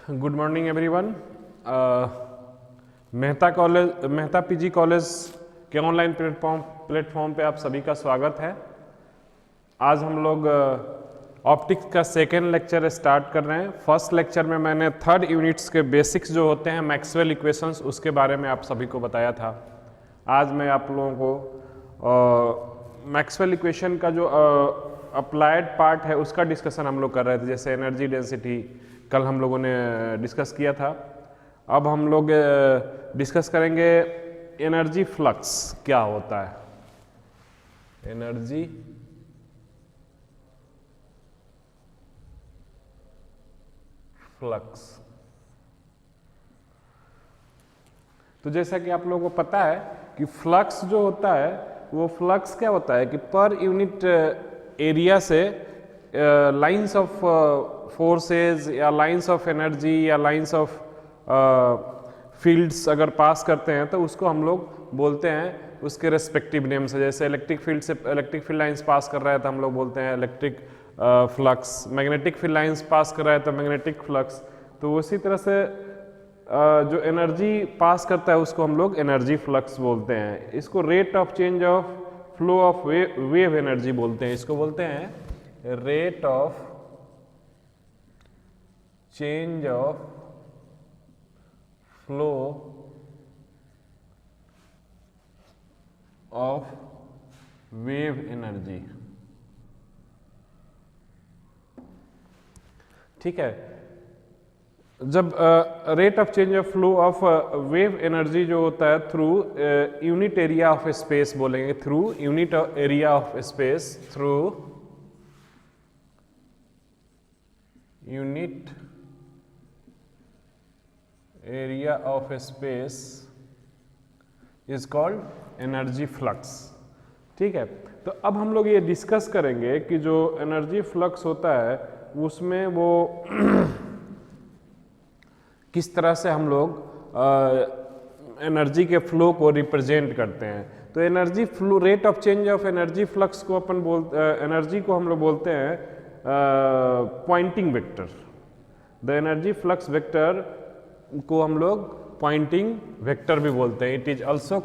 Good morning everyone. Mehta PG college के online platform पे आप सभी का स्वागत है। आज हम लोग ऑप्टिक्स का सेकेंड लेक्चर स्टार्ट कर रहे हैं। फर्स्ट लेक्चर में मैंने थर्ड यूनिट्स के बेसिक्स जो होते हैं मैक्सवेल इक्वेशंस उसके बारे में आप सभी को बताया था। आज मैं आप लोगों को मैक्सवेल इक्वेशन का जो अप्लाइड पार्ट है उसका डिस्कशन हम लोग कर रहे थे। जैसे एनर्जी डेंसिटी कल हम लोगों ने डिस्कस किया था। अब हम लोग डिस्कस करेंगे एनर्जी फ्लक्स क्या होता है। एनर्जी फ्लक्स, तो जैसा कि आप लोगों को पता है कि फ्लक्स जो होता है वो फ्लक्स क्या होता है कि पर यूनिट एरिया से लाइंस ऑफ फोर्सेस या लाइंस ऑफ एनर्जी या लाइंस ऑफ फील्ड्स अगर पास करते हैं तो उसको हम लोग बोलते हैं उसके रेस्पेक्टिव नेम से। जैसे इलेक्ट्रिक फील्ड लाइंस पास कर रहा है तो हम लोग बोलते हैं electric flux, magnetic field lines pass कर रहा है तो मैग्नेटिक फ्लक्स। तो उसी तरह से जो एनर्जी पास करता है उसको हम लोग एनर्जी फ्लक्स बोलते हैं। इसको rate of change of flow of wave energy बोलते हैं। इसको बोलते हैं rate of change of flow of wave energy. ठीक है, जब rate of change of flow of wave energy जो होता है through unit area of space बोलेंगे, through unit area of space, through unit area of space is called energy flux. ठीक है, तो अब हम लोग ये डिस्कस करेंगे कि जो एनर्जी फ्लक्स होता है उसमें वो किस तरह से हम लोग एनर्जी के फ्लो को रिप्रेजेंट करते हैं। तो energy flow, rate of change of energy flux को अपन एनर्जी को हम लोग बोलते हैं Poynting vector. The energy flux vector को हम लोग पॉइंटिंग वेक्टर भी बोलते हैं। It is also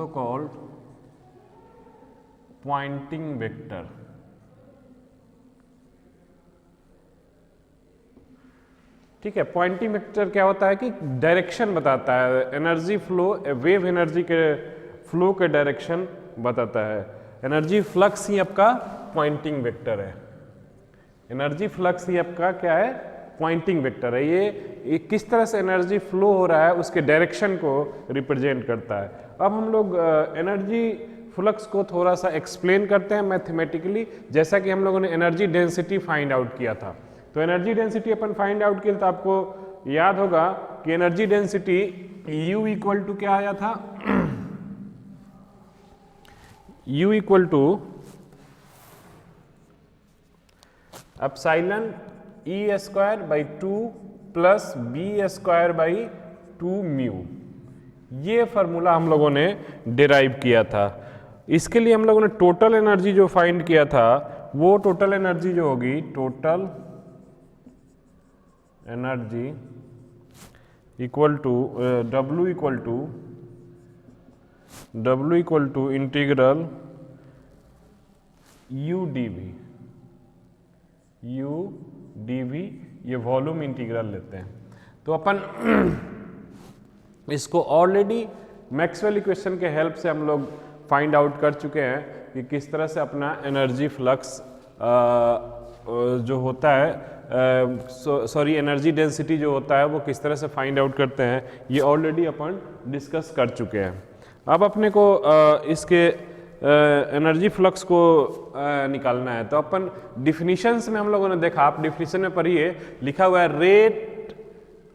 called Poynting vector. ठीक है, पॉइंटिंग वेक्टर क्या होता है कि डायरेक्शन बताता है, एनर्जी फ्लो, वेव एनर्जी के फ्लो के डायरेक्शन बताता है। एनर्जी फ्लक्स ही आपका पॉइंटिंग वेक्टर है। एनर्जी फ्लक्स ही आपका क्या है, पॉइंटिंग वेक्टर है। ये किस तरह से एनर्जी फ्लो हो रहा है उसके डायरेक्शन को रिप्रेजेंट करता है। अब हम लोग एनर्जी फ्लक्स को थोड़ा सा एक्सप्लेन करते हैं मैथमेटिकली। जैसा कि हम लोगों ने एनर्जी डेंसिटी फाइंड आउट किया था, तो एनर्जी डेंसिटी अपन फाइंड आउट किया तो आपको याद होगा कि energy density U equal to क्या आया था, U equal to epsilon E square by 2 plus B square by 2 mu. ये फार्मूला हम लोगों ने डिराइव किया था। इसके लिए हम लोगों ने टोटल एनर्जी जो फाइंड किया था वो टोटल एनर्जी जो होगी, total energy equal to W equal to integral U dV, ये वॉल्यूम इंटीग्रल लेते हैं। तो अपन इसको ऑलरेडी मैक्सवेल इक्वेशन के हेल्प से हम लोग फाइंड आउट कर चुके हैं कि किस तरह से अपना एनर्जी फ्लक्स जो होता है, सॉरी एनर्जी डेंसिटी जो होता है वो किस तरह से फाइंड आउट करते हैं, ये ऑलरेडी अपन डिस्कस कर चुके हैं। अब अपने को इसके एनर्जी फ्लक्स को निकालना है। तो अपन डिफिनीशंस में हम लोगों ने देखा, आप डिफिनीशन में पढ़िए, लिखा हुआ है rate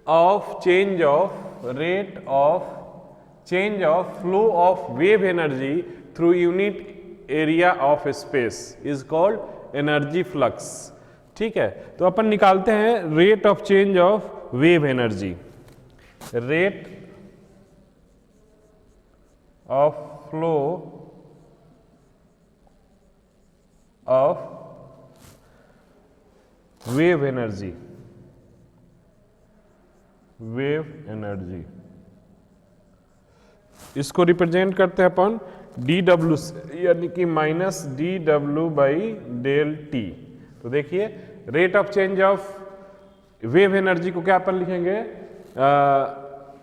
of change of flow of wave energy through unit area of space is called energy flux. ठीक है, तो अपन निकालते हैं rate of change of wave energy. Rate of flow of wave energy, wave energy इसको represent करते हैं अपन डी डब्ल्यू यानी कि minus D W by del T. तो देखिए rate of change of wave energy को क्या अपन लिखेंगे,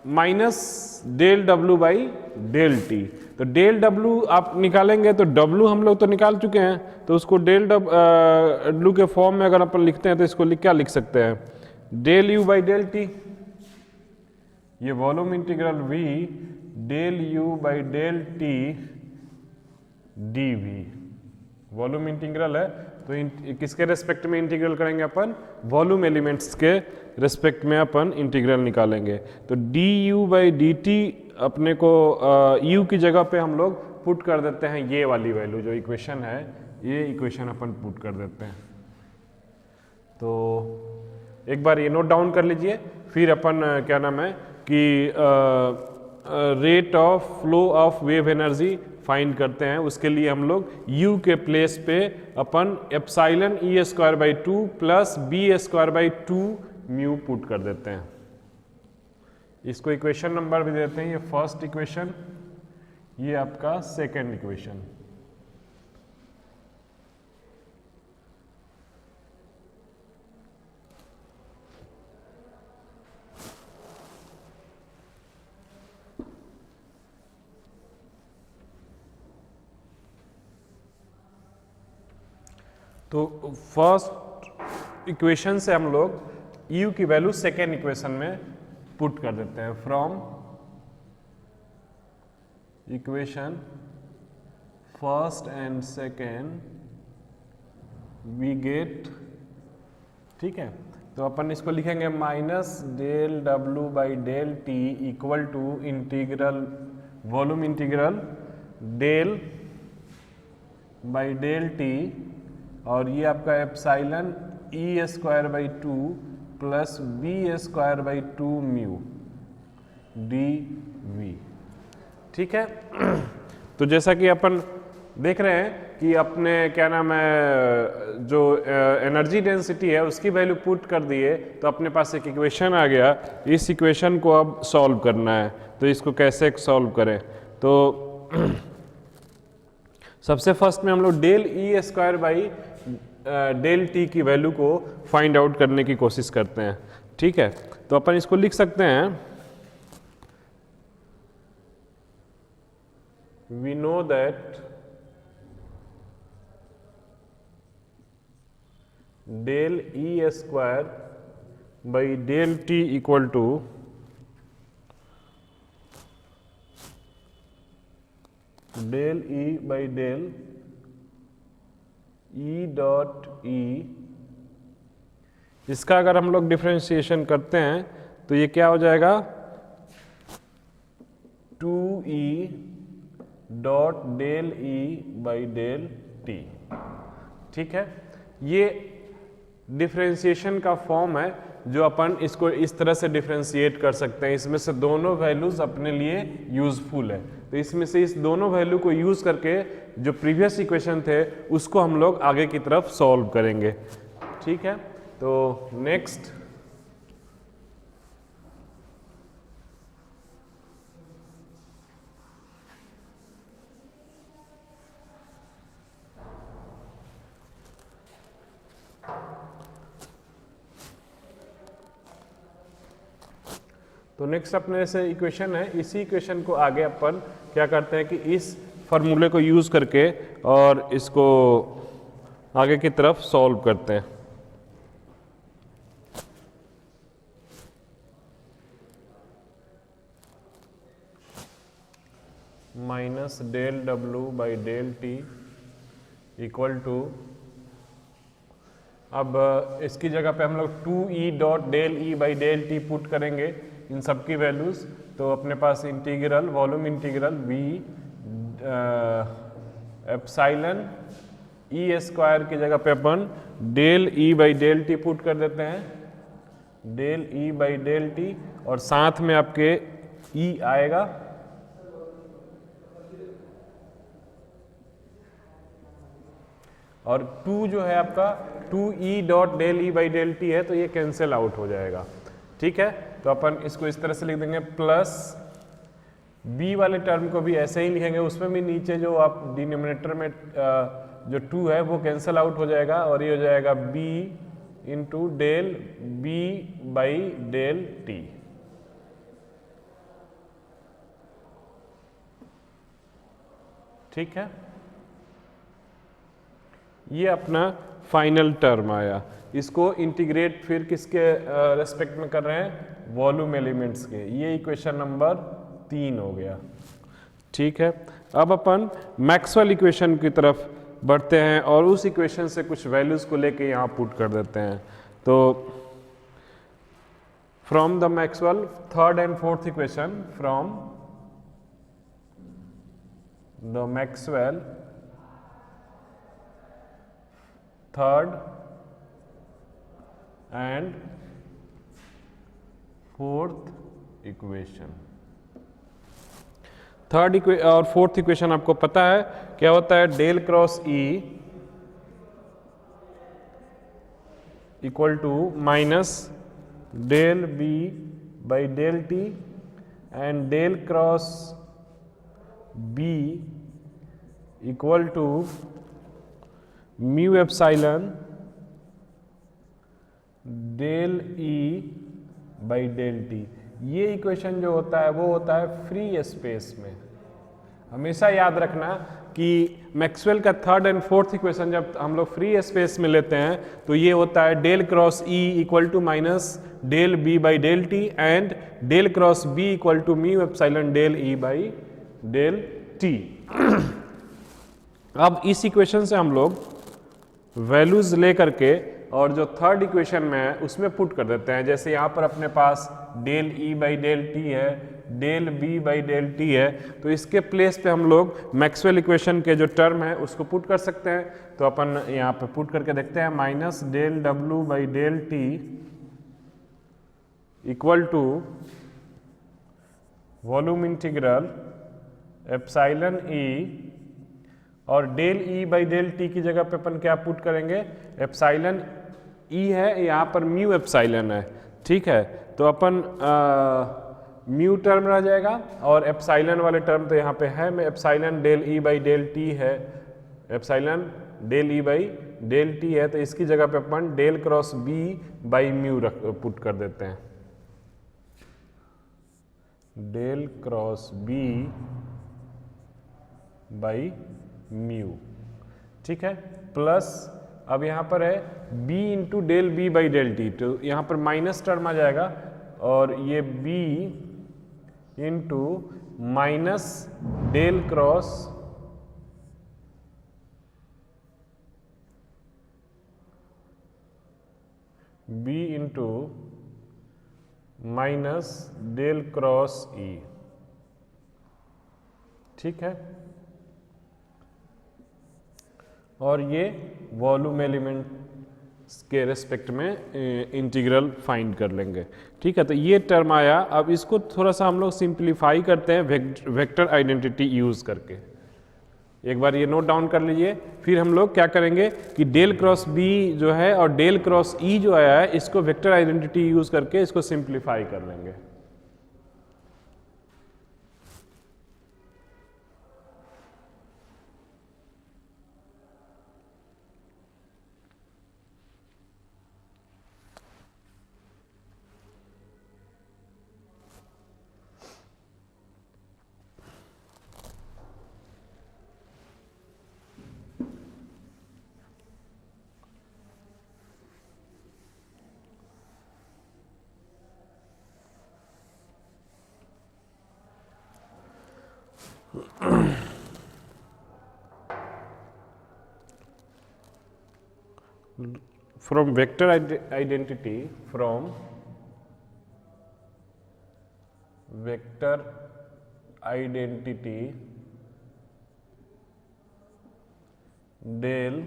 minus del W by del T. तो डेल डब्ल्यू आप निकालेंगे तो डब्ल्यू हम लोग तो निकाल चुके हैं, तो उसको डेल डब्ल्यू के फॉर्म में अगर अपन लिखते हैं तो इसको क्या लिख सकते हैं, del U by del T. ये volume integral V del U by del T D V volume integral है। तो किसके रेस्पेक्ट में इंटीग्रल करेंगे अपन, वॉल्यूम एलिमेंट्स के रेस्पेक्ट में अपन इंटीग्रल निकालेंगे। तो D U by D T अपने को यू की जगह पे हम लोग पुट कर देते हैं, ये वाली वैल्यू जो इक्वेशन है ये इक्वेशन अपन पुट कर देते हैं। तो एक बार ये नोट डाउन कर लीजिए, फिर अपन क्या नाम है कि rate of flow of wave energy find करते हैं। उसके लिए हम लोग u के प्लेस पे अपन epsilon E square by 2 plus B square by 2 mu put कर देते हैं। इसको इक्वेशन नंबर भी देते हैं, ये फर्स्ट इक्वेशन, ये आपका सेकेंड इक्वेशन। तो फर्स्ट इक्वेशन से हम लोग u की वैल्यू सेकेंड इक्वेशन में पुट कर देते हैं। From equation first and second we get, ठीक है। तो अपन इसको लिखेंगे minus del W by del T equal to integral volume integral del by del T, और ये आपका epsilon E square by 2 plus B square by 2 mu D V, ठीक है। तो जैसा कि अपन देख रहे हैं कि अपने क्या नाम है जो एनर्जी डेंसिटी है उसकी वैल्यू पुट कर दिए, तो अपने पास एक इक्वेशन आ गया। इस इक्वेशन को अब सॉल्व करना है, तो इसको कैसे सॉल्व करें। तो सबसे फर्स्ट में हम लोग del E square by del T की वैल्यू को फाइंड आउट करने की कोशिश करते हैं, ठीक है। तो अपन इसको लिख सकते हैं, we know that del E square by del T equal to del E by del E dot E. इसका अगर हम लोग डिफरेंशिएशन करते हैं तो ये क्या हो जाएगा, 2e dot del E by del T, ठीक है। ये डिफरेंशिएशन का फॉर्म है जो अपन इसको इस तरह से डिफरेंशिएट कर सकते हैं। इसमें से दोनों वैल्यूज अपने लिए यूजफुल है, तो इसमें से इस दोनों वैल्यू को यूज करके जो प्रीवियस इक्वेशन थे उसको हम लोग आगे की तरफ सॉल्व करेंगे, ठीक है। तो नेक्स्ट अपने से इक्वेशन है, इसी इक्वेशन को आगे अपन क्या करते हैं कि इस फॉर्मूले को यूज करके और इसको आगे की तरफ सॉल्व करते हैं। Minus del W by del T equal to, अब इसकी जगह पे हम लोग 2e dot del E by del T put करेंगे इन सब की वैल्यूज। तो अपने पास integral volume integral v epsilon E square की जगह पे अपन del E by del T put कर देते हैं, del E by del T, और साथ में आपके e आएगा, और 2 जो है आपका 2E dot del E by del T है, तो ये कैंसिल आउट हो जाएगा। ठीक है, तो अपन इसको इस तरह से लिख देंगे, प्लस b वाले टर्म को भी ऐसे ही लिखेंगे, उसमें भी नीचे जो आप डिनोमिनेटर में जो 2 है वो कैंसिल आउट हो जाएगा, और ये हो जाएगा b into del b by del T. ठीक है, ये अपना फाइनल टर्म आया। इसको इंटीग्रेट फिर किसके रेस्पेक्ट में कर रहे हैं, वॉल्यूम एलिमेंट्स के। ये इक्वेशन नंबर 3 हो गया। ठीक है, अब अपन मैक्सवेल इक्वेशन की तरफ बढ़ते हैं और उस इक्वेशन से कुछ वैल्यूज को लेके यहाँ पुट कर देते हैं। तो from the Maxwell third and fourth equation, फ्रॉम the Maxwell third and fourth equation। Third और फोर्थ इक्वेशन आपको पता है क्या होता है, del cross E equal to minus del B by del T and del cross B equal to mu epsilon del E by del T. ये equation जो होता है वो होता है फ्री स्पेस में। हमेशा याद रखना कि मैक्सवेल का थर्ड एंड फोर्थ इक्वेशन जब हम लोग फ्री स्पेस में लेते हैं तो ये होता है del cross E equal to minus del B by del T and del cross B equal to mu epsilon del E by del T. अब इस इक्वेशन से हम लोग वैल्यूज ले करके और जो थर्ड इक्वेशन में है उसमें पुट कर देते हैं। जैसे यहाँ पर अपने पास del E by del T है, del B by del T है, तो इसके प्लेस पे हम लोग मैक्सवेल इक्वेशन के जो टर्म है उसको पुट कर सकते हैं। तो अपन यहाँ पे पुट करके देखते हैं, minus del W by del T equal to volume integral epsilon E, और del E by del T की जगह पे अपन क्या पुट करेंगे, एप्सिलॉन E है, यहाँ पर म्यू एप्सिलॉन है। ठीक है, तो अपन म्यू टर्म रह जाएगा और एप्सिलॉन वाले टर्म तो यहाँ पे है, मैं epsilon del E by del T है, epsilon del E by del T है, तो इसकी जगह पे अपन del cross B by mu put कर देते हैं, del cross B by mu. ठीक है, प्लस अब यहाँ पर है B into del B by del T, तो यहाँ पर माइनस टर्म आ जाएगा और ये B into minus del cross B into minus del cross E। ठीक है, और ये वॉल्यूम एलिमेंट के रेस्पेक्ट में इंटीग्रल फाइंड कर लेंगे। ठीक है, तो ये टर्म आया। अब इसको थोड़ा सा हम लोग सिंप्लीफाई करते हैं वेक्टर आइडेंटिटी यूज करके। एक बार ये नोट डाउन कर लीजिए, फिर हम लोग क्या करेंगे कि डेल क्रॉस B जो है और डेल क्रॉस E जो आया है इसको वेक्टर आइडेंटिटी यूज करके इसको सिंप्लीफाई कर लेंगे। From vector identity, from vector identity del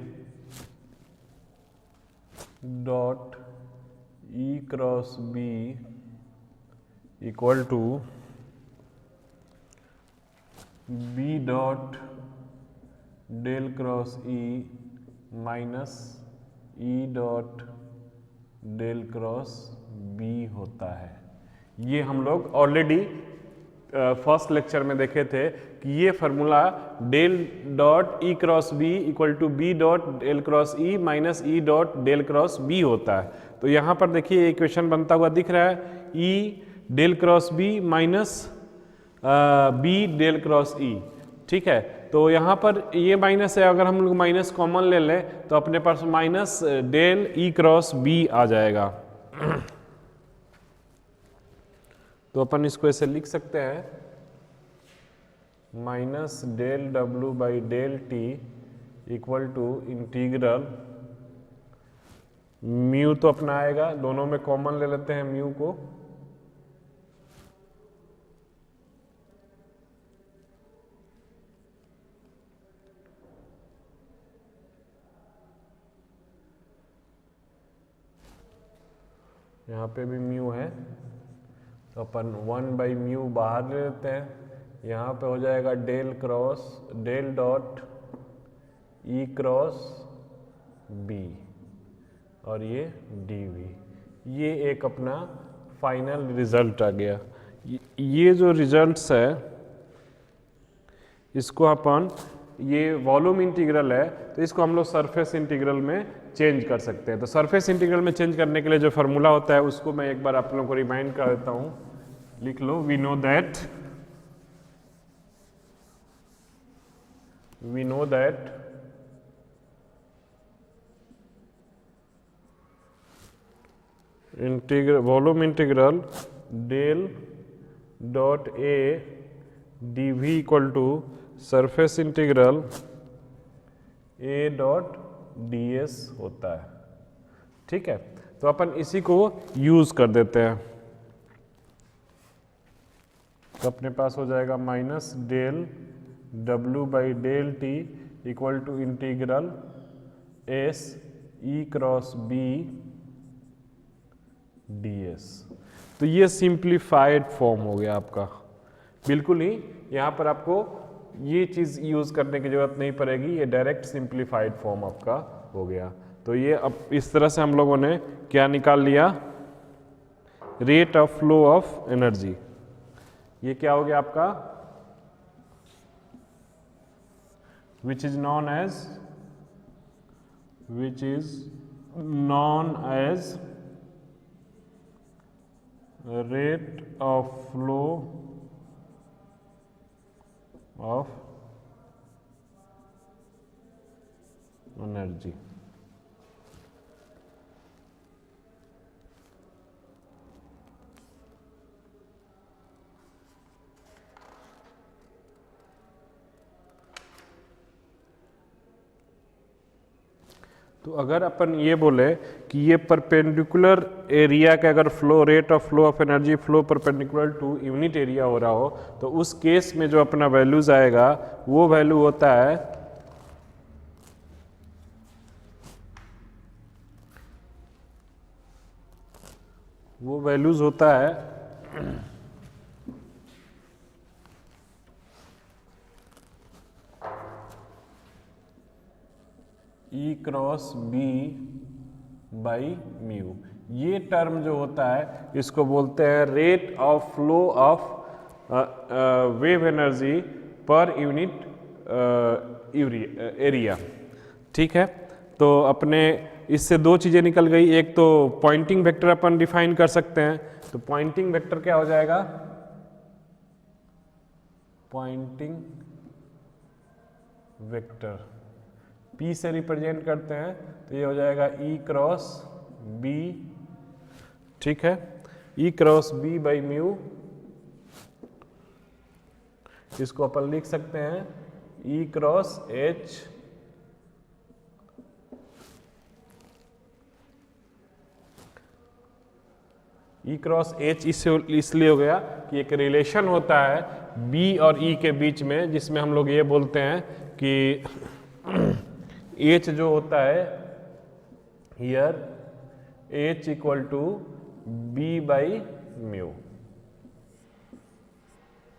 dot E cross B equal to B dot del cross E minus E dot del cross B होता है। ये हम लोग ऑलरेडी फर्स्ट लेक्चर में देखे थे कि ये formula del dot E cross B equal to B dot del cross E minus E dot del cross B होता है। तो यहाँ पर देखिए इक्वेशन बनता हुआ दिख रहा है, E del cross B minus B del cross E. ठीक है, तो यहाँ पर ये माइनस है, अगर हम लोग माइनस कॉमन ले लें तो अपने पास minus del E cross B आ जाएगा। तो अपन इसको ऐसे लिख सकते हैं, minus del W by del T equal to integral mu, तो अपना आएगा, दोनों में कॉमन ले लेते हैं म्यू को, यहाँ पे भी म्यू है तो अपन 1 बाई म्यू बाहर ले लेते हैं, यहाँ पे हो जाएगा del cross del dot E cross B और ये डी वी। ये एक अपना फाइनल रिजल्ट आ गया। ये जो रिजल्ट्स है इसको अपन, ये वॉल्यूम इंटीग्रल है तो इसको हम लोग सरफेस इंटीग्रल में चेंज कर सकते हैं। तो सरफेस इंटीग्रल में चेंज करने के लिए जो फार्मूला होता है उसको मैं एक बार आप लोगों को रिमाइंड कर देता हूं, लिख लो। We know that volume integral del dot A D V equal to surface integral A dot D S होता है। ठीक है, तो अपन इसी को यूज कर देते हैं। तो अपने पास हो जाएगा minus del W by del T equal to integral S E cross B D S. तो ये सिंप्लीफाइड फॉर्म हो गया आपका, बिल्कुल ही यहाँ पर आपको ये चीज़ यूज़ करने की जरूरत नहीं पड़ेगी, ये डायरेक्ट सिंप्लीफाइड फॉर्म आपका हो गया। तो ये अब इस तरह से हम लोगों ने क्या निकाल लिया, rate of flow of energy. ये क्या हो गया आपका, which is known as rate of flow of energy. तो अगर अपन ये बोले कि ये परपेंडिकुलर एरिया का अगर flow rate of flow of energy flow perpendicular to unit area हो रहा हो, तो उस केस में जो अपना वैल्यूज आएगा वो वैल्यू होता है ई क्रॉस बी बाई म्यू। ये टर्म जो होता है इसको बोलते हैं rate of flow of wave energy per unit area. ठीक है, तो अपने इससे दो चीज़ें निकल गई, एक तो पॉइंटिंग वेक्टर अपन डिफाइन कर सकते हैं। तो पॉइंटिंग वेक्टर क्या हो जाएगा, पॉइंटिंग वेक्टर P से रिप्रेजेंट करते हैं तो ये हो जाएगा E क्रॉस B। ठीक है, E cross B by mu, इसको अपन लिख सकते हैं E cross H E cross H इसलिए हो गया कि एक रिलेशन होता है B और E के बीच में, जिसमें हम लोग ये बोलते हैं कि H जो होता है here H equal to B by mu.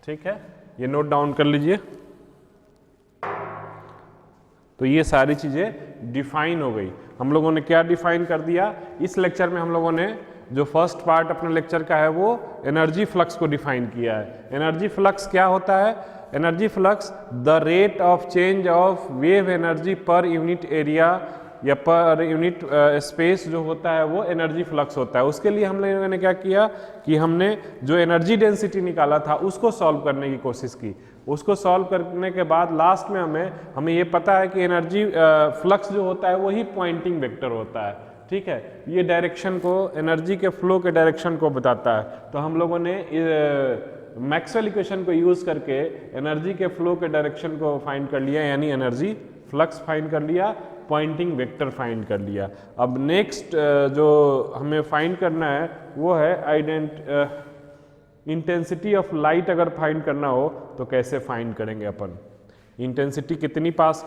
ठीक है, ये नोट डाउन कर लीजिए। तो ये सारी चीज़ें डिफाइन हो गई। हम लोगों ने क्या डिफाइन कर दिया इस लेक्चर में? हम लोगों ने जो फर्स्ट पार्ट अपने लेक्चर का है वो एनर्जी फ्लक्स को डिफाइन किया है। एनर्जी फ्लक्स क्या होता है? Energy flux the rate of change of wave energy per unit area या पर यूनिट स्पेस जो होता है वो एनर्जी फ्लक्स होता है। उसके लिए हम लोगों ने क्या किया कि हमने जो एनर्जी डेंसिटी निकाला था उसको सॉल्व करने की कोशिश की। उसको सॉल्व करने के बाद लास्ट में हमें ये पता है कि एनर्जी फ्लक्स जो होता है वही पॉइंटिंग वेक्टर होता है। ठीक है, ये डायरेक्शन को, एनर्जी के फ्लो के डायरेक्शन को बताता है। तो हम लोगों ने मैक्सवेल इक्वेशन को यूज करके एनर्जी के फ्लो के डायरेक्शन को फाइंड कर लिया, यानी एनर्जी फ्लक्स फाइंड कर लिया, पॉइंटिंग वेक्टर फाइंड कर लिया। अब नेक्स्ट जो हमें फाइंड करना है वो है इंटेंसिटी ऑफ लाइट। अगर फाइंड करना हो तो कैसे फाइंड करेंगे अपन? इंटेंसिटी कितनी पास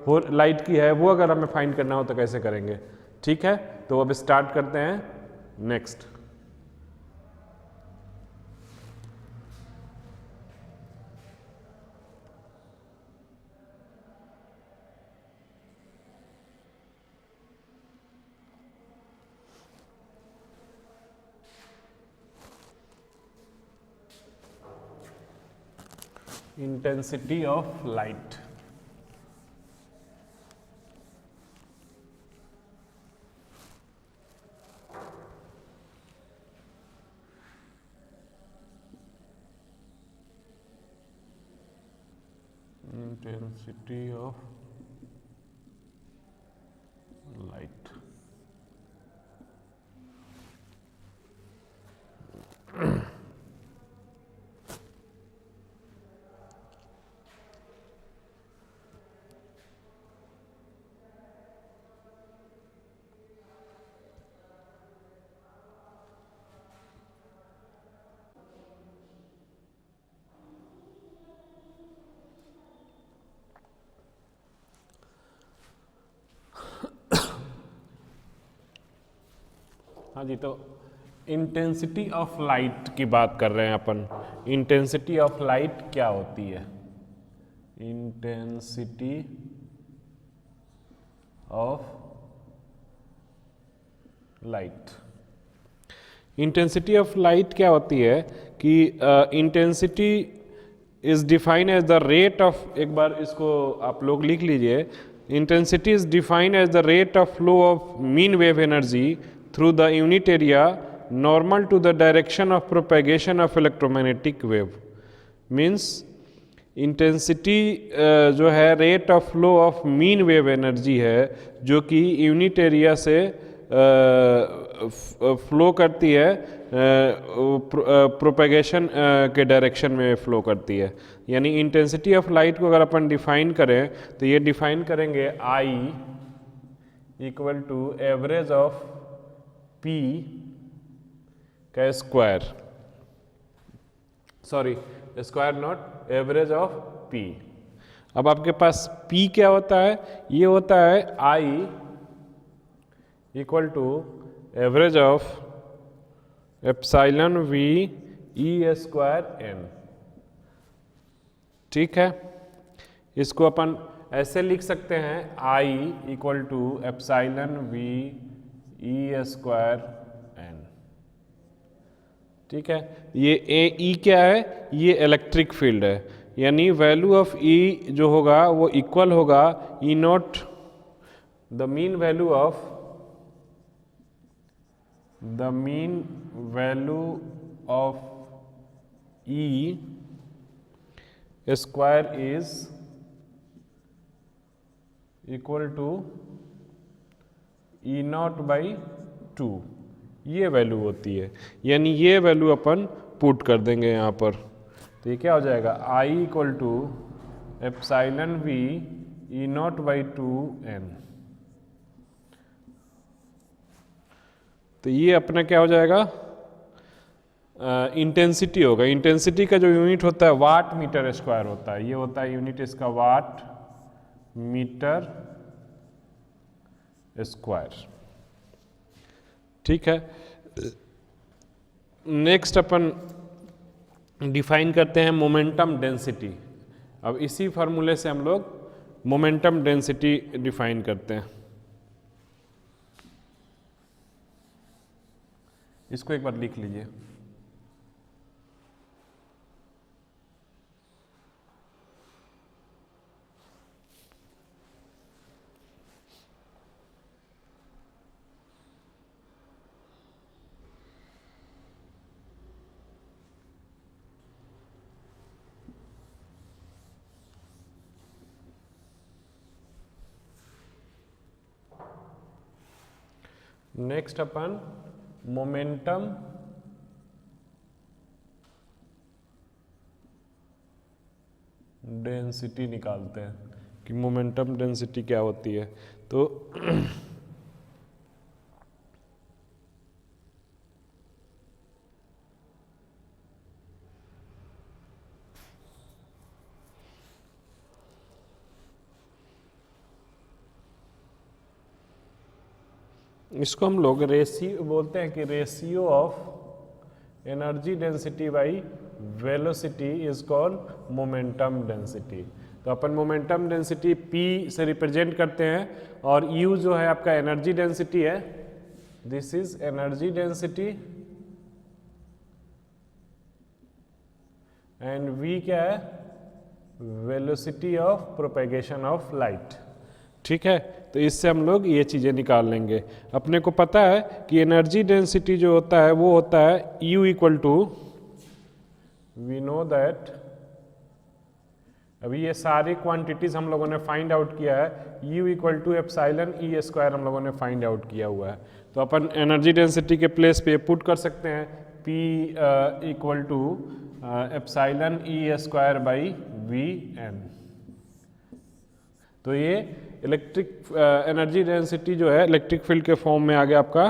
हो लाइट की है वो अगर हमें फाइंड करना हो तो कैसे करेंगे? ठीक है, तो अब स्टार्ट करते हैं next. Intensity of light. Intensity of light. हाँ जी, तो इंटेंसिटी ऑफ लाइट की बात कर रहे हैं अपन। इंटेंसिटी ऑफ लाइट क्या होती है? Intensity of light, intensity of light क्या होती है कि intensity is defined as the rate of, एक बार इसको आप लोग लिख लीजिए, intensity is defined as the rate of flow of mean wave energy through the unit area normal to the direction of propagation of electromagnetic wave. Means intensity जो है rate of flow of mean wave energy है जो कि unit area से flow करती है, propagation के direction में फ्लो करती है। यानी इंटेंसिटी ऑफ लाइट को अगर अपन डिफाइन करें तो ये डिफाइन करेंगे I equal to average of P का square, sorry square not, average of P। अब आपके पास P क्या होता है? ये होता है I equal to average of epsilon V E square N। ठीक है, इसको अपन ऐसे लिख सकते हैं I equal to epsilon V E square N। ठीक है, ये E क्या है? ये इलेक्ट्रिक फील्ड है, यानी वैल्यू ऑफ E जो होगा वो इक्वल होगा E not the mean value of E square is equal to E not by 2, ये वैल्यू होती है। यानी ये वैल्यू अपन पुट कर देंगे यहाँ पर, तो ये क्या हो जाएगा? I equal to epsilon V E not by 2N। तो ये अपना क्या हो जाएगा? इंटेंसिटी होगा। इंटेंसिटी का जो यूनिट होता है वाट मीटर स्क्वायर होता है, ये होता है यूनिट इसका वाट मीटर स्क्वायर। ठीक है, नेक्स्ट अपन डिफाइन करते हैं मोमेंटम डेंसिटी। अब इसी फार्मूले से हम लोग मोमेंटम डेंसिटी डिफाइन करते हैं। इसको एक बार लिख लीजिए। नेक्स्ट अपन मोमेंटम डेंसिटी निकालते हैं कि मोमेंटम डेंसिटी क्या होती है। तो इसको हम लोग रेशियो बोलते हैं कि ratio of energy density by velocity is called momentum density. तो अपन मोमेंटम डेंसिटी P से रिप्रेजेंट करते हैं और U जो है आपका एनर्जी डेंसिटी है, this is energy density, and V क्या है, velocity of propagation of light. ठीक है, तो इससे हम लोग ये चीज़ें निकाल लेंगे। अपने को पता है कि एनर्जी डेंसिटी जो होता है वो होता है U equal to, we know that, अभी ये सारी क्वांटिटीज हम लोगों ने फाइंड आउट किया है, U equal to epsilon E square हम लोगों ने फाइंड आउट किया हुआ है। तो अपन एनर्जी डेंसिटी के प्लेस पे पुट कर सकते हैं P equal to epsilon E square by VN। तो ये इलेक्ट्रिक एनर्जी डेंसिटी जो है इलेक्ट्रिक फील्ड के फॉर्म में आ गया आपका।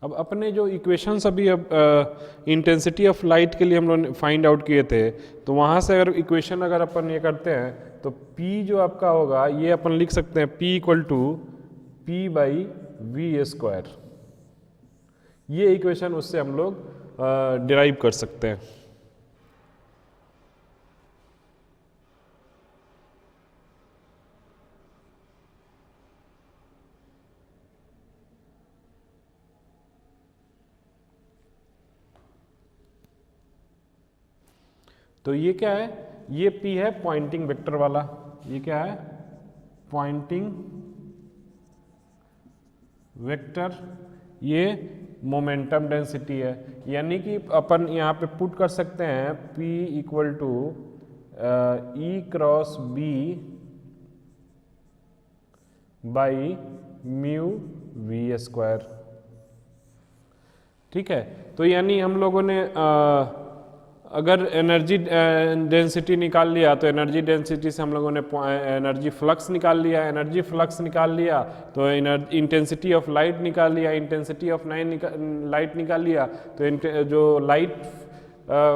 अब अपने जो इक्वेशंस अभी अब इंटेंसिटी ऑफ लाइट के लिए हम लोग फाइंड आउट किए थे, तो वहाँ से अगर इक्वेशन अगर अपन ये करते हैं तो P जो आपका होगा ये अपन लिख सकते हैं P equal to P by V square. ये इक्वेशन उससे हम लोग डिराइव कर सकते हैं। तो ये क्या है, ये P है पॉइंटिंग वेक्टर वाला, ये क्या है, पॉइंटिंग वेक्टर, ये मोमेंटम डेंसिटी है। यानी कि अपन यहाँ पे पुट कर सकते हैं P equal to E cross B by mu V square. ठीक है, तो यानी हम लोगों ने अगर एनर्जी डेंसिटी निकाल लिया तो एनर्जी डेंसिटी से हम लोगों ने एनर्जी फ्लक्स निकाल लिया, एनर्जी फ्लक्स निकाल लिया तो इंटेंसिटी ऑफ लाइट निकाल लिया, इंटेंसिटी ऑफ लाइट निकाल लिया तो जो लाइट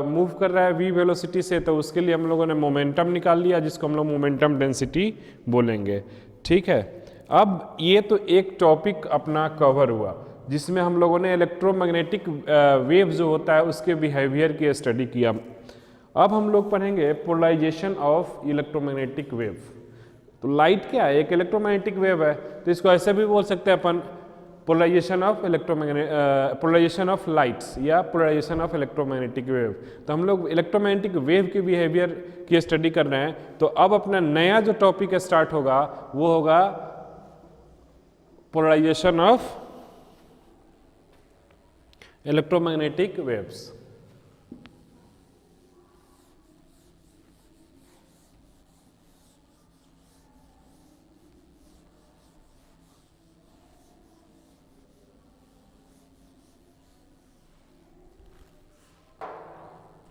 मूव कर रहा है V वेलोसिटी से, तो उसके लिए हम लोगों ने मोमेंटम निकाल लिया जिसको हम लोग मोमेंटम डेंसिटी बोलेंगे। ठीक है, अब ये तो एक टॉपिक अपना कवर हुआ जिसमें हम लोगों ने इलेक्ट्रोमैग्नेटिक वेव जो होता है उसके बिहेवियर की स्टडी किया। अब हम लोग पढ़ेंगे पोलराइजेशन ऑफ इलेक्ट्रोमैग्नेटिक वेव। तो लाइट क्या है, एक इलेक्ट्रोमैग्नेटिक वेव है, तो इसको ऐसे भी बोल सकते हैं अपन polarisation of polarisation of lights या पोलराइजेशन ऑफ इलेक्ट्रोमैग्नेटिक वेव। तो हम लोग इलेक्ट्रोमैग्नेटिक वेव के बिहेवियर की स्टडी कर रहे हैं। तो अब अपना नया जो टॉपिक स्टार्ट होगा वो होगा polarisation of electromagnetic waves.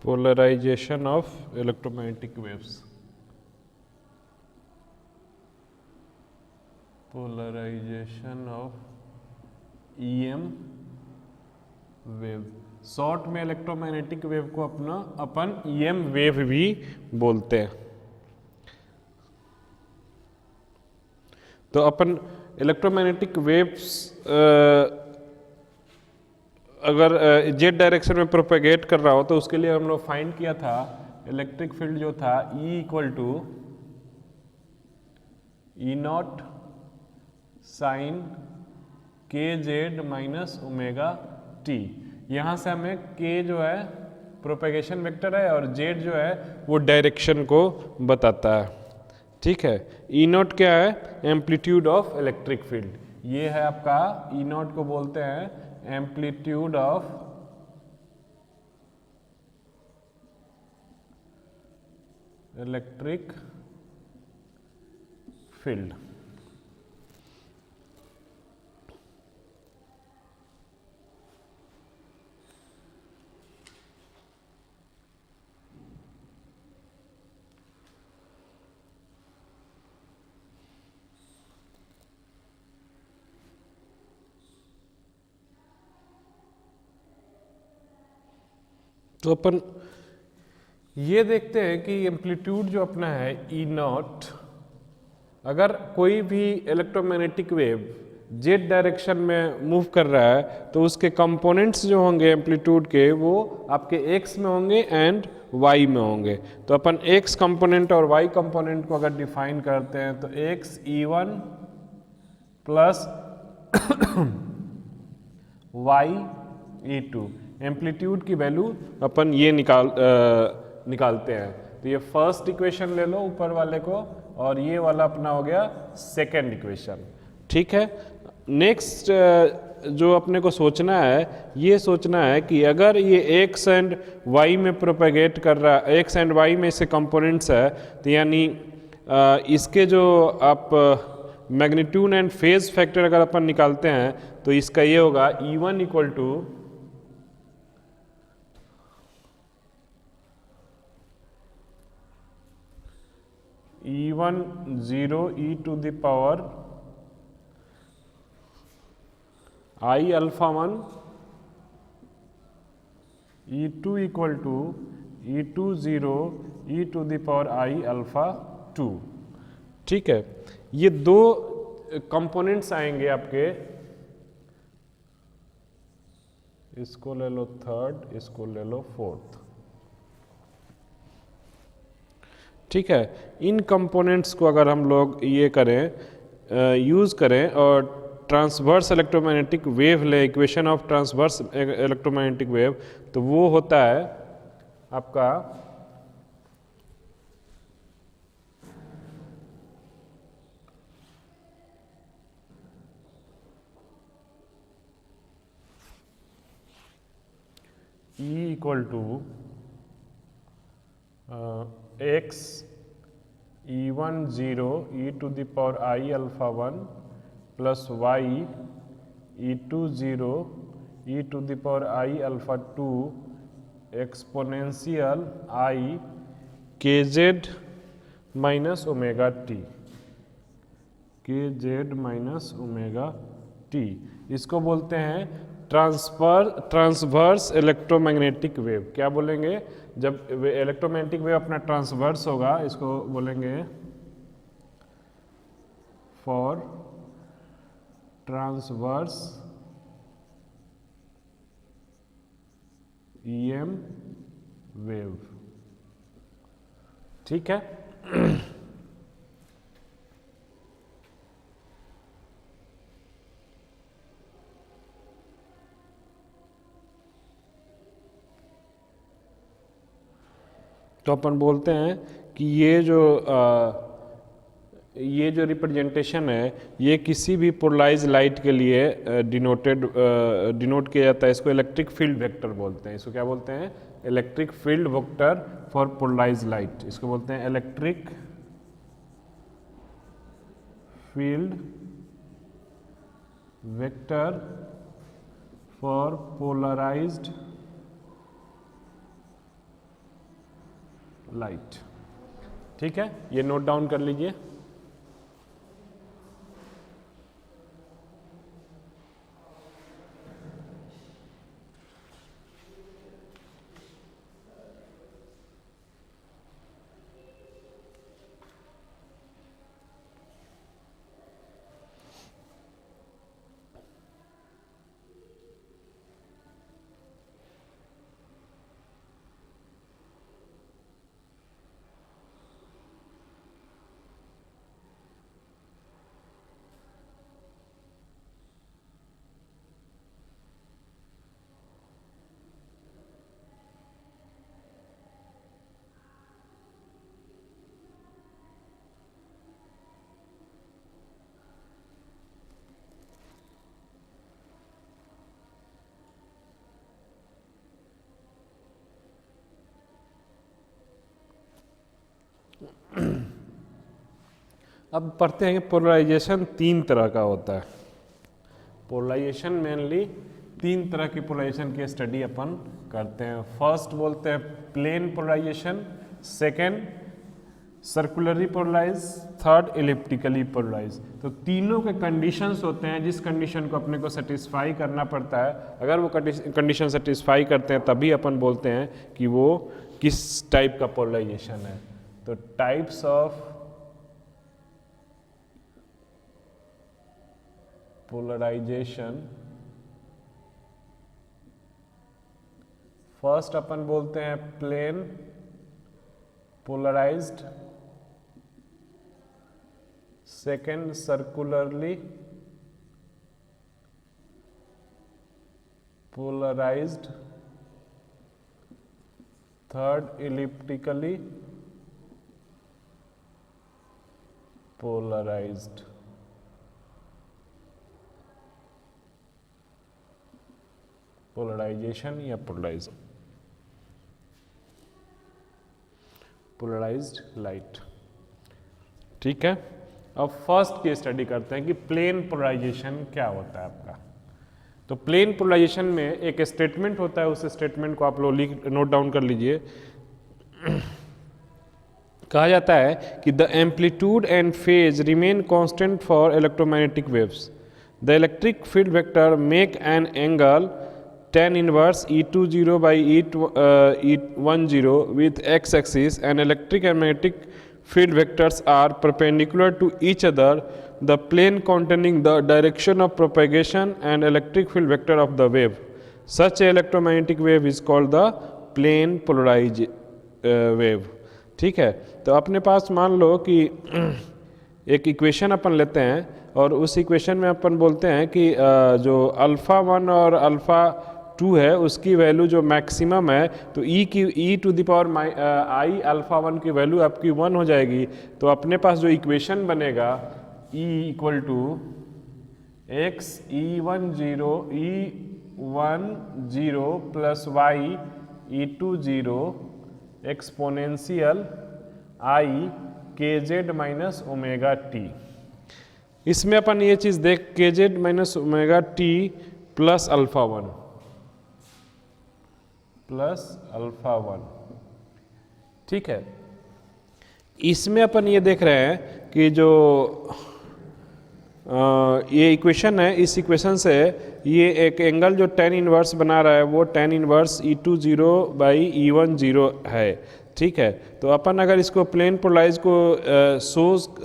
Polarisation of electromagnetic waves, polarisation of EM wave. Short में इलेक्ट्रोमैग्नेटिक वेव को अपन EM वेव भी बोलते हैं। तो अपन इलेक्ट्रोमैग्नेटिक वेव्स अगर जेड डायरेक्शन में प्रोपेगेट कर रहा हो तो उसके लिए हम लोग फाइंड किया था इलेक्ट्रिक फील्ड जो था E equal to E not sine K Z minus omega T. यहाँ से हमें के जो है प्रोपेगेशन वेक्टर है और जेड जो है वो डायरेक्शन को बताता है। ठीक है, ई नॉट क्या है? Amplitude of electric field. ये है आपका ई नॉट को बोलते हैं एम्पलीट्यूड ऑफ इलेक्ट्रिक फील्ड। तो अपन ये देखते हैं कि एम्पलीट्यूड जो अपना है ई नॉट, अगर कोई भी इलेक्ट्रोमैग्नेटिक वेव जेड डायरेक्शन में मूव कर रहा है तो उसके कंपोनेंट्स जो होंगे एम्पलीट्यूड के वो आपके एक्स में होंगे एंड वाई में होंगे। तो अपन एक्स कंपोनेंट और वाई कंपोनेंट को अगर डिफाइन करते हैं तो X E one plus Y E two, amplitude की वैल्यू अपन ये निकालते हैं। तो ये फर्स्ट इक्वेशन ले लो ऊपर वाले को और ये वाला अपना हो गया सेकेंड इक्वेशन। ठीक है, नेक्स्ट जो अपने को सोचना है ये सोचना है कि अगर ये एक्स एंड वाई में प्रोपेगेट कर रहा है, एक्स एंड वाई में से कंपोनेंट्स है तो यानी इसके जो आप मैग्नीट्यूड एंड फेज फैक्टर अगर अपन निकालते हैं तो इसका ये होगा E one equal to E1 0 e to the power I alpha 1 E2 equal to E2 0 e to the power I alpha 2। ठीक है, ये दो कंपोनेंट्स आएंगे आपके, इसको ले लो थर्ड, इसको ले लो फोर्थ। ठीक है, इन कंपोनेंट्स को अगर हम लोग ये करें यूज़ करें और ट्रांसवर्स इलेक्ट्रोमैग्नेटिक वेव ले, equation of transverse electromagnetic wave, तो वो होता है आपका E equal to X E one zero E to the power I alpha one plus Y E two zero E to the power I alpha two exponential आई के Z minus omega T, K Z minus omega T. इसको बोलते हैं transverse electromagnetic wave. क्या बोलेंगे? जब electromagnetic wave अपना transverse होगा इसको बोलेंगे फॉर ट्रांसवर्स ईएम वेव। ठीक है, तो अपन बोलते हैं कि ये जो रिप्रेजेंटेशन है ये किसी भी पोलराइज लाइट के लिए डिनोट किया जाता है। इसको इलेक्ट्रिक फील्ड वेक्टर बोलते हैं। इसको क्या बोलते हैं? Electric field vector for polarise light. इसको बोलते हैं electric field vector for polarised light. ठीक है, ये नोट डाउन कर लीजिए। अब पढ़ते हैं कि पोलराइजेशन 3 तरह का होता है। पोलराइजेशन मेनली 3 तरह की पोलराइजेशन की स्टडी अपन करते हैं। फर्स्ट बोलते हैं plane polarisation, second circularly polarise, third elliptically polarise. तो तीनों के कंडीशंस होते हैं, जिस कंडीशन को अपने को सेटिस्फाई करना पड़ता है। अगर वो कंडीशन सेटिस्फाई करते हैं तभी अपन बोलते हैं कि वो किस टाइप का पोलराइजेशन है। तो टाइप्स ऑफ पोलराइजेशन, फर्स्ट अपन बोलते हैं plane polarised, second circularly polarised, third elliptically polarised. Polarisation या पोलराइज्ड लाइट। ठीक है, अब फर्स्ट की स्टडी करते हैं कि प्लेन पोलराइजेशन क्या होता है आपका। तो प्लेन पोलराइजेशन में एक स्टेटमेंट होता है, उस स्टेटमेंट को आप लोग नोट डाउन कर लीजिए। कहा जाता है कि the amplitude and phase remain constant for electromagnetic waves. The electric field vector make an angle tan inverse E20 by E10 with x-axis and electric and magnetic field vectors are perpendicular to each other. The plane containing the direction of propagation and electric field vector of the wave. Such a electromagnetic wave is called the plane polarized wave. ठीक है, तो अपने पास मान लो कि एक equation अपन लेते हैं और उस इक्वेशन में अपन बोलते हैं कि जो अल्फ़ा 1 और अल्फ़ा 2 है उसकी वैल्यू जो मैक्सिमम है, तो e to the power I alpha 1 की वैल्यू आपकी 1 हो जाएगी। तो अपने पास जो इक्वेशन बनेगा e equal to X E10 plus y E20 exponential i kz minus omega T. इसमें अपन ये चीज़ देख kz minus omega T plus alpha 1 plus alpha 1। ठीक है, इसमें अपन ये देख रहे हैं कि जो ये इक्वेशन है, इस इक्वेशन से ये एक एंगल जो tan इनवर्स बना रहा है वो tan inverse E20 by E10 है। ठीक है, तो अपन अगर इसको प्लेन पोलराइज को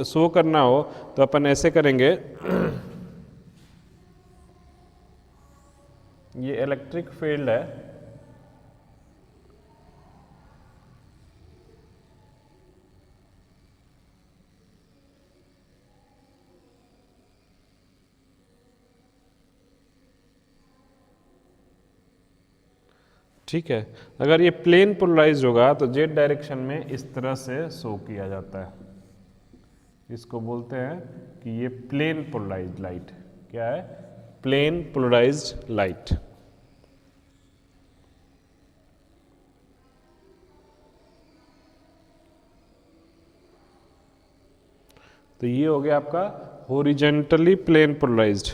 शो करना हो तो अपन ऐसे करेंगे। ये इलेक्ट्रिक फील्ड है, ठीक है। अगर ये प्लेन पोलराइज होगा तो जेड डायरेक्शन में इस तरह से शो किया जाता है। इसको बोलते हैं कि ये प्लेन पोलराइज्ड लाइट। क्या है? Plane polarised light. तो ये हो गया आपका हॉरिजॉन्टली प्लेन पोलराइज्ड।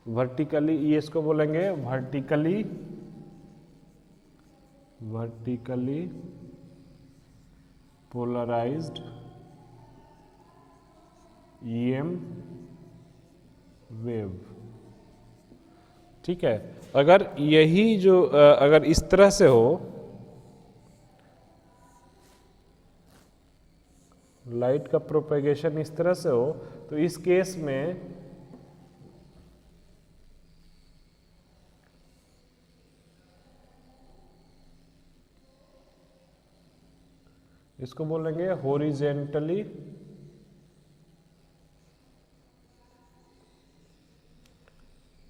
वर्टिकली ये इसको बोलेंगे वर्टिकली पोलराइज्ड EM वेव। ठीक है, अगर यही जो अगर इस तरह से हो, लाइट का प्रोपेगेशन इस तरह से हो, तो इस केस में इसको बोलेंगे हॉरिजॉन्टली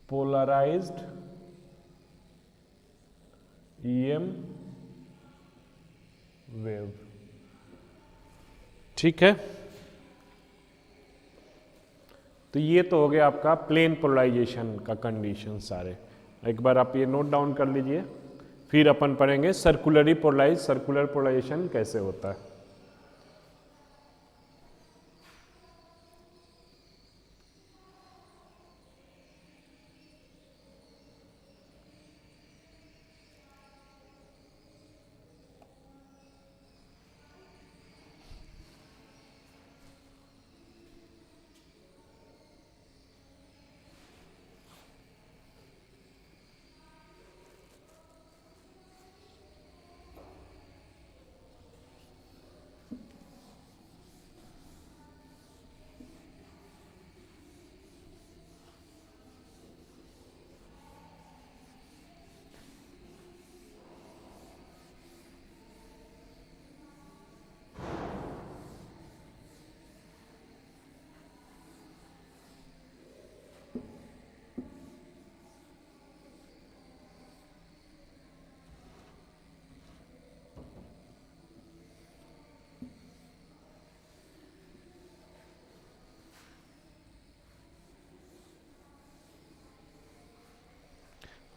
पोलराइज्ड EM वेव। ठीक है, तो ये तो हो गया आपका प्लेन पोलराइजेशन का कंडीशन सारे। एक बार आप ये नोट डाउन कर लीजिए। फिर अपन पढ़ेंगे सर्कुलरली पोलराइज, सर्कुलर पोलराइजेशन कैसे होता है।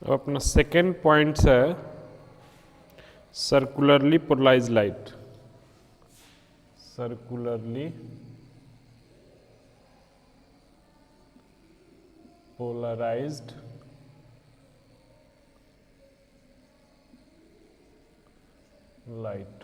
अब अपना सेकेंड पॉइंट्स है circularly polarise light. Circularly polarised light.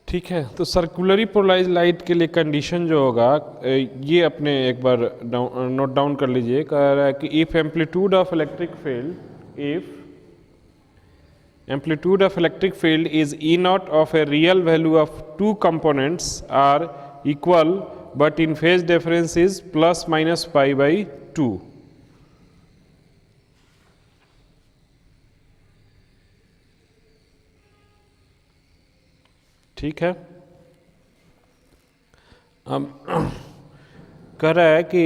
ठीक है, तो सर्कुलरली पोलराइज लाइट के लिए कंडीशन जो होगा ये अपने एक बार नोट डाउन कर लीजिए। कह रहा है कि if amplitude of electric field, if amplitude of electric field is E naught of a real value of two components are equal but in phase difference is plus minus pi by 2. ठीक है, अब कह रहा है कि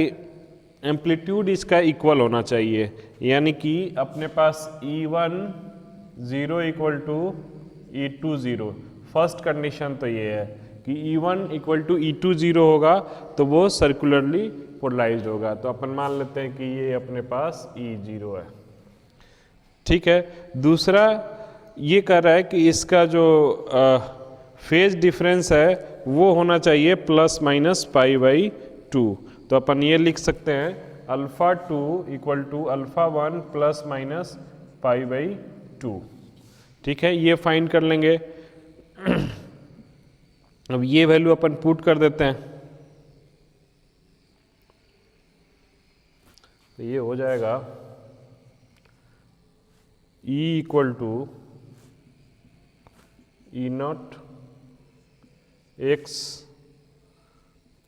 amplitude इसका equal होना चाहिए, यानी कि अपने पास E1 0 equal to E2 0। First condition तो ये है कि E1 इक्वल टू E2 0 होगा तो वो सर्कुलरली पोलराइज्ड होगा। तो अपन मान लेते हैं कि ये अपने पास E0 है। ठीक है, दूसरा ये कह रहा है कि इसका जो फेज डिफरेंस है वो होना चाहिए प्लस माइनस पाई बाई 2। तो अपन ये लिख सकते हैं alpha 2 equal to alpha 1 plus minus pi by 2। ठीक है, ये फाइंड कर लेंगे। अब ये वैल्यू अपन पुट कर देते हैं, तो ये हो जाएगा E equal to E not x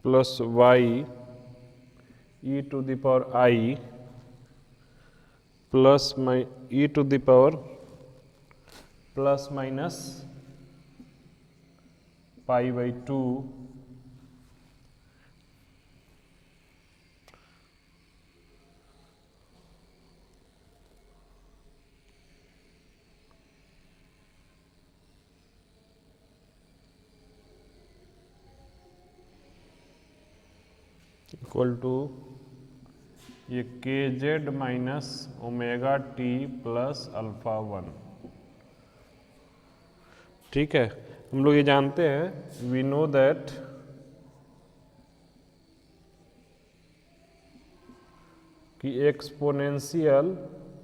plus y e to the power I plus e to the power plus minus pi by 2 equal to ये के Z minus omega T plus alpha 1। ठीक है, हम लोग ये जानते हैं, वी नो दैट कि exponential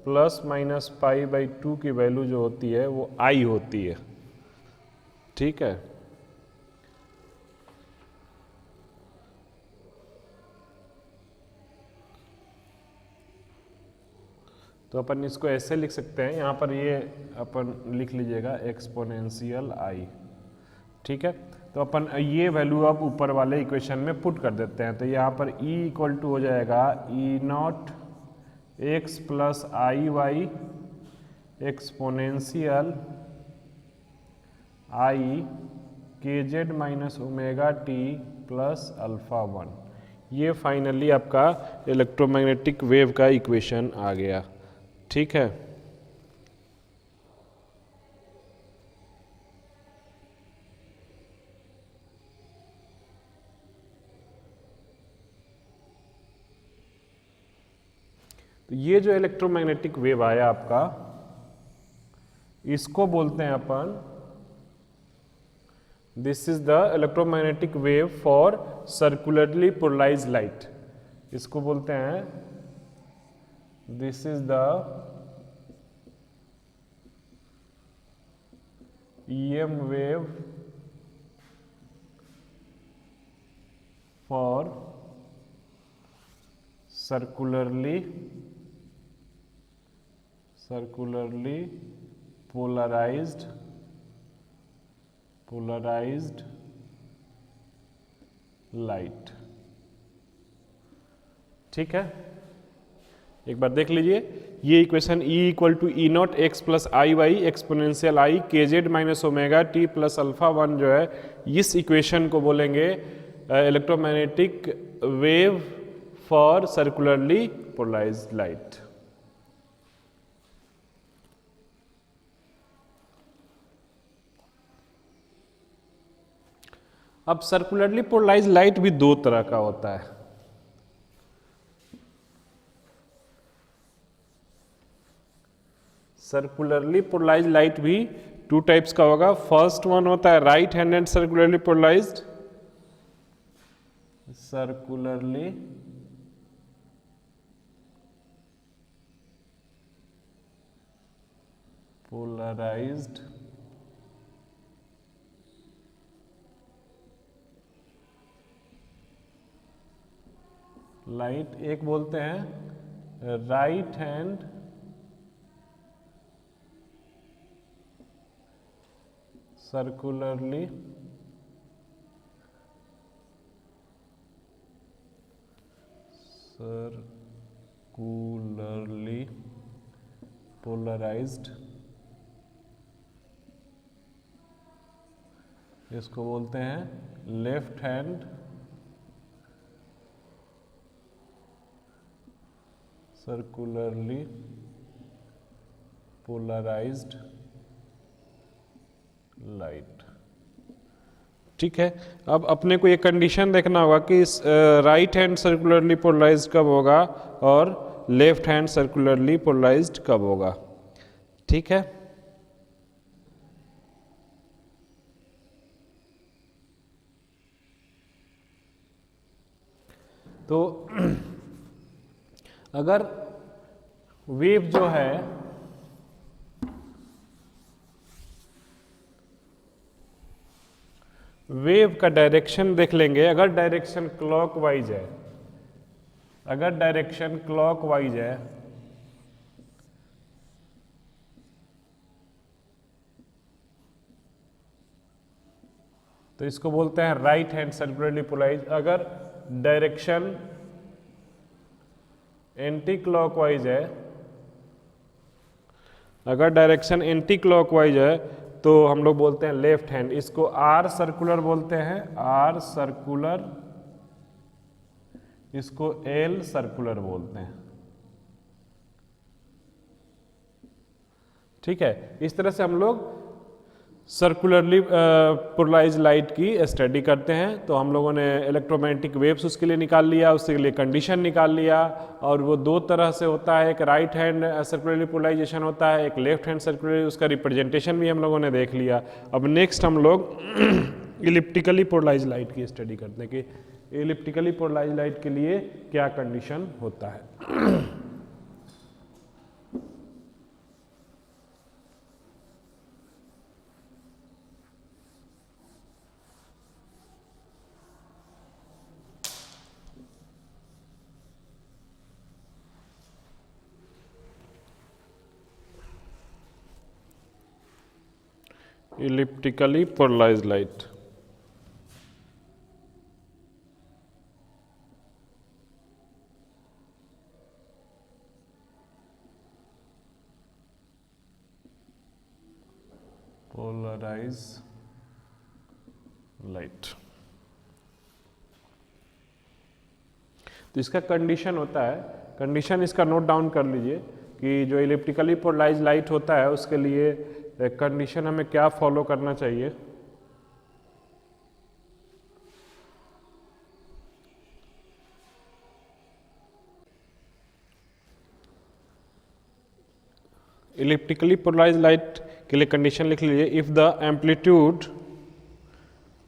plus minus pi by 2 की वैल्यू जो होती है वो आई होती है। ठीक है, तो अपन इसको ऐसे लिख सकते हैं, यहाँ पर ये अपन लिख लीजिएगा एक्सपोनेंशियल आई। ठीक है, तो अपन ये वैल्यू अब ऊपर वाले इक्वेशन में पुट कर देते हैं। तो यहाँ पर E इक्वल टू हो जाएगा E नॉट एक्स प्लस आई वाई एक्सपोनेंशियल आई के Z minus omega T plus alpha 1। ये फाइनली आपका इलेक्ट्रोमैग्नेटिक वेव का इक्वेशन आ गया। ठीक है, तो ये जो इलेक्ट्रोमैग्नेटिक वेव आया आपका, इसको बोलते हैं अपन, this is the electromagnetic wave for circularly polarised light. इसको बोलते हैं, this is the EM wave for circularly polarized light। ठीक है, एक बार देख लीजिए, ये equation E equal to E naught x plus I Y exponential आई के Z minus omega T plus alpha one जो है, इस इक्वेशन को बोलेंगे electromagnetic wave for circularly polarised light. अब सर्कुलरली पोलराइज्ड लाइट भी दो तरह का होता है। सर्कुलरली पोलराइज्ड लाइट भी टू टाइप्स का होगा। फर्स्ट वन होता है right handed circularly polarised, circularly polarised light, एक बोलते हैं राइट हैंड सर्कुलरली पोलराइज्ड, इसको बोलते हैं left hand circularly polarised light. ठीक है, अब अपने को ये कंडीशन देखना होगा कि राइट हैंड सर्कुलरली पोलराइज्ड कब होगा और लेफ्ट हैंड सर्कुलरली पोलराइज्ड कब होगा। ठीक है, तो अगर वेव जो है वेव का डायरेक्शन देख लेंगे। अगर डायरेक्शन क्लॉकवाइज है, अगर डायरेक्शन क्लॉकवाइज है तो इसको बोलते हैं राइट हैंड सर्कुलरली पोलराइज्ड। अगर डायरेक्शन एंटी क्लॉकवाइज है, अगर डायरेक्शन एंटी क्लॉकवाइज है तो हम लोग बोलते हैं लेफ्ट हैंड। इसको आर सर्कुलर बोलते हैं, आर सर्कुलर, इसको एल सर्कुलर बोलते हैं। ठीक है, इस तरह से हम लोग सर्कुलरली पोलराइज्ड लाइट की स्टडी करते हैं। तो हम लोगों ने इलेक्ट्रोमैग्नेटिक वेव्स उसके लिए निकाल लिया, उसके लिए कंडीशन निकाल लिया, और वो दो तरह से होता है, एक राइट हैंड सर्कुलरली पोलराइजेशन होता है, एक लेफ्ट हैंड सर्कुलरली, उसका रिप्रेजेंटेशन भी हम लोगों ने देख लिया। अब नेक्स्ट हम लोग इलिप्टिकली पोलराइज्ड लाइट की स्टडी करते हैं कि इलिप्टिकली पोलराइज्ड लाइट के लिए क्या कंडीशन होता है। elliptically polarized light, polarized light। तो इसका कंडीशन होता है, कंडीशन इसका नोट डाउन कर लीजिए कि जो इलिप्टिकली पोलराइज्ड लाइट होता है उसके लिए कंडीशन हमें क्या फॉलो करना चाहिए। इलिप्टिकली पोलराइज लाइट के लिए कंडीशन लिख लीजिए, if the amplitude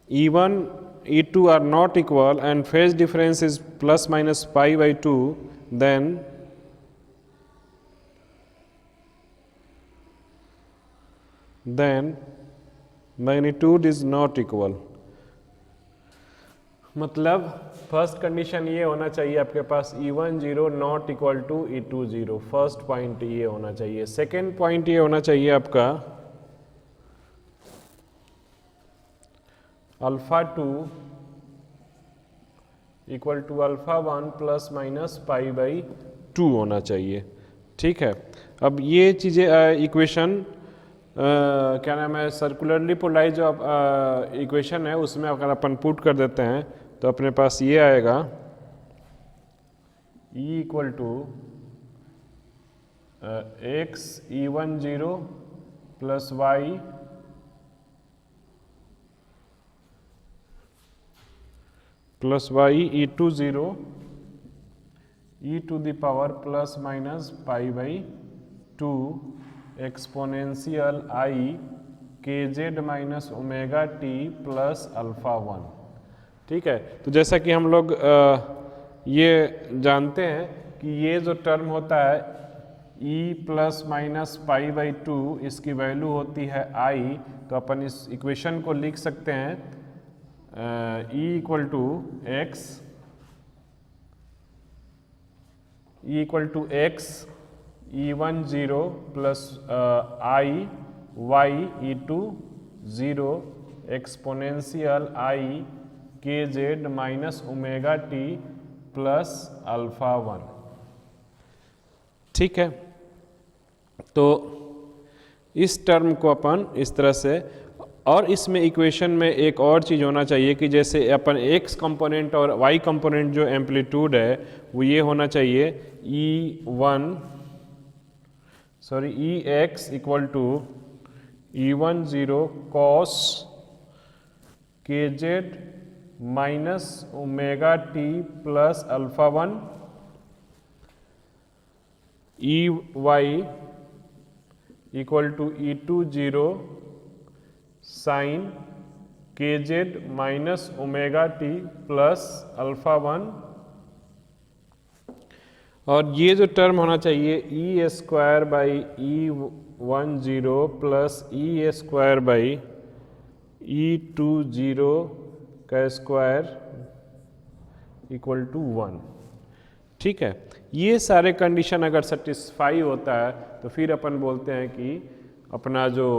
E1 E2 are not equal and phase difference is plus minus pi by 2, then magnitude is not equal। मतलब फर्स्ट कंडीशन ये होना चाहिए आपके पास E1 0 not equal to E2 0, first point ये होना चाहिए। सेकेंड पॉइंट ये होना चाहिए आपका alpha 2 equal to alpha 1 plus minus pi by 2 होना चाहिए। ठीक है, अब ये चीज़ें इक्वेशन क्या नाम है, सर्कुलरली पोलराइज जो इक्वेशन है उसमें अगर अपन पुट कर देते हैं तो अपने पास ये आएगा E equal to X E1 0 plus Y E2 0 e to the power plus minus pi by 2 exponential आई के Z minus omega T plus alpha 1। ठीक है, तो जैसा कि हम लोग ये जानते हैं कि ये जो टर्म होता है e plus minus pi by 2, इसकी वैल्यू होती है i, तो अपन इस इक्वेशन को लिख सकते हैं e equal to X E1 0 plus I Y E2 0 exponential आई के Z minus omega T plus alpha 1। ठीक है, तो इस टर्म को अपन इस तरह से, और इसमें इक्वेशन में एक और चीज़ होना चाहिए कि जैसे अपन x कंपोनेंट और y कंपोनेंट जो एम्पलीट्यूड है वो ये होना चाहिए Ex equal to E1 0 cos K Z minus omega T plus alpha 1, Ey equal to E2 0 sine K Z minus omega T plus alpha 1, और ये जो टर्म होना चाहिए ई स्क्वायर बाई E1 0 प्लस ई स्क्वायर बाई E2 0 का square equal to 1। ठीक है, ये सारे कंडीशन अगर सेटिस्फाई होता है तो फिर अपन बोलते हैं कि अपना जो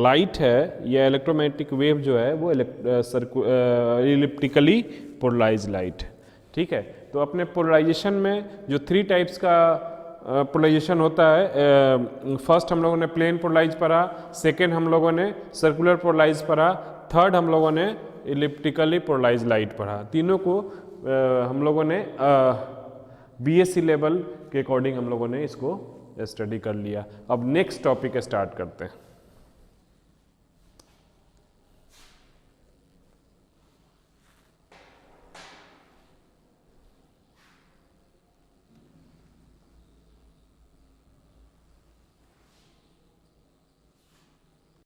लाइट है या इलेक्ट्रोमैग्नेटिक वेव जो है वो इलिप्टिकली पोलराइज लाइट है। ठीक है, तो अपने पोलराइजेशन में जो 3 टाइप्स का पोलराइजेशन होता है, फर्स्ट हम लोगों ने प्लेन पोलराइज पढ़ा, सेकेंड हम लोगों ने सर्कुलर पोलराइज पढ़ा, थर्ड हम लोगों ने इलिप्टिकली पोलराइज लाइट पढ़ा। तीनों को हम लोगों ने बीएससी लेवल के अकॉर्डिंग हम लोगों ने इसको स्टडी कर लिया। अब नेक्स्ट टॉपिक स्टार्ट करते हैं।